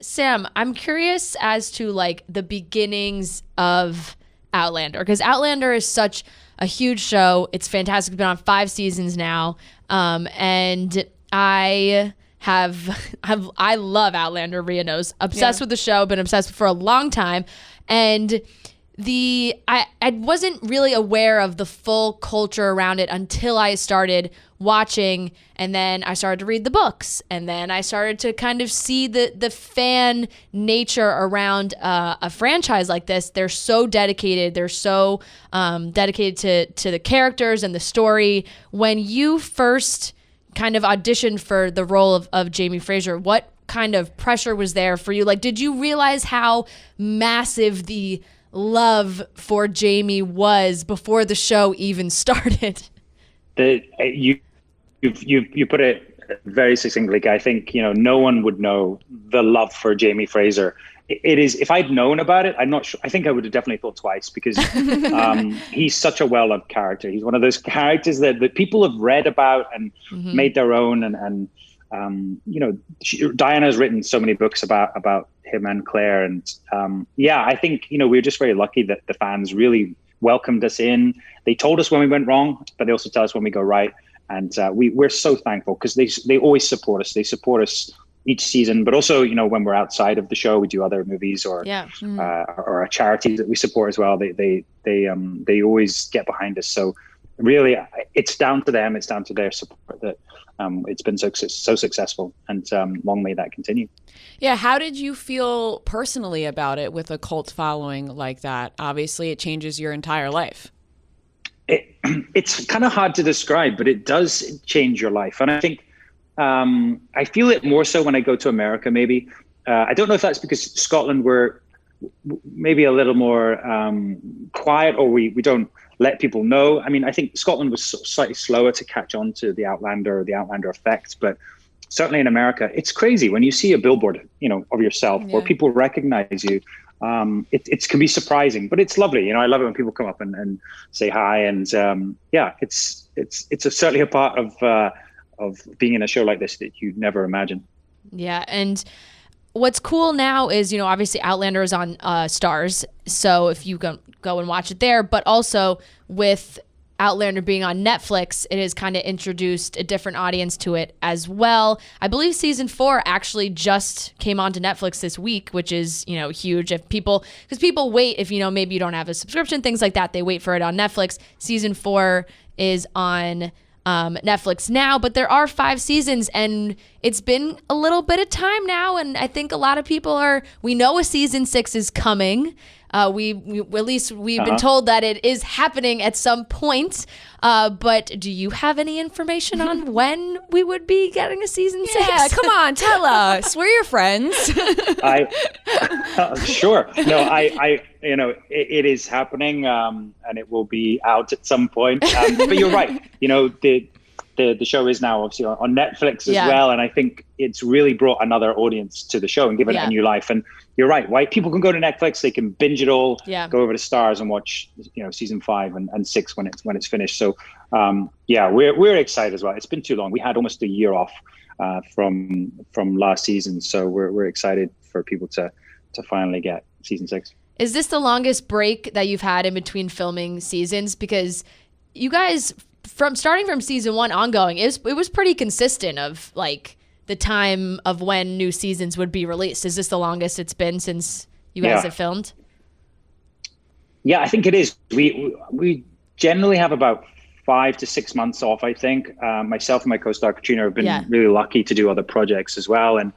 Sam, I'm curious as to like the beginnings of Outlander, because Outlander is such a huge show. It's fantastic. It's been on 5 seasons now. And I love Outlander. Rhea knows. Obsessed with the show, been obsessed for a long time. And I wasn't really aware of the full culture around it until I started watching, and then I started to read the books, and then I started to kind of see the fan nature around a franchise like this. They're so dedicated. They're so dedicated to the characters and the story. When you first kind of auditioned for the role of Jamie Fraser, what kind of pressure was there for you? Like, did you realize how massive the love for Jamie was before the show even started? You put it very succinctly. I think no one would know the love for Jamie Fraser. It is, if I'd known about it, I'm not sure. I think I would have definitely thought twice, because he's such a well-loved character. He's one of those characters that people have read about and made their own. And Diana has written so many books about him and Claire. And I think, we were just very lucky that the fans really welcomed us in. They told us when we went wrong, but they also tell us when we go right. And we're so thankful, because they always support us. They support us each season, but also, when we're outside of the show, we do other movies or a charity that we support as well. They always get behind us. So really, it's down to them. It's down to their support that it's been so successful, and long may that continue. Yeah. How did you feel personally about it with a cult following like that? Obviously, it changes your entire life. It's kind of hard to describe, but it does change your life. And I think I feel it more so when I go to America, maybe. I don't know if that's because Scotland were maybe a little more quiet, or we don't let people know. I mean, I think Scotland was slightly slower to catch on to the Outlander effect, but certainly in America, it's crazy when you see a billboard, of yourself where people recognize you. It can be surprising, but it's lovely. I love it when people come up and say hi, and it's certainly a part of being in a show like this that you'd never imagine. Yeah, and what's cool now is, obviously Outlander is on Stars, so if you go and watch it there, but also with Outlander being on Netflix, it has kind of introduced a different audience to it as well. I believe season 4 actually just came onto Netflix this week, which is, huge. Because people wait, if maybe you don't have a subscription, things like that, they wait for it on Netflix. Season 4 is on Netflix now, but there are 5 seasons, and it's been a little bit of time now, and I think a lot of people we know a season 6 is coming. We've been told that it is happening at some point. But do you have any information on when we would be getting a season 6? Yeah, come on, tell us. We're your friends. Sure. No, it is happening, and it will be out at some point. But you're right. The show is now obviously on Netflix as well, and I think it's really brought another audience to the show and given it a new life. And you're right, people can go to Netflix, they can binge it all, go over to Stars and watch season 5 and 6 when it's finished. So we're excited as well. It's been too long. We had almost a year off from last season, so we're excited for people to finally get season 6. Is this the longest break that you've had in between filming seasons? Because you guys, starting from season 1 ongoing, it was pretty consistent of like the time of when new seasons would be released. Is this the longest it's been since you guys have filmed? Yeah, I think it is. We generally have about 5 to 6 months off, I think. Myself and my co-star Katrina have been really lucky to do other projects as well. And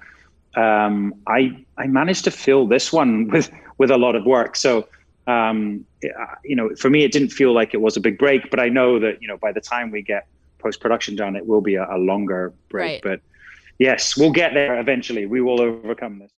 I managed to fill this one with a lot of work. So for me, it didn't feel like it was a big break, but I know that, by the time we get post-production done, it will be a longer break. Right. But yes, we'll get there eventually. We will overcome this.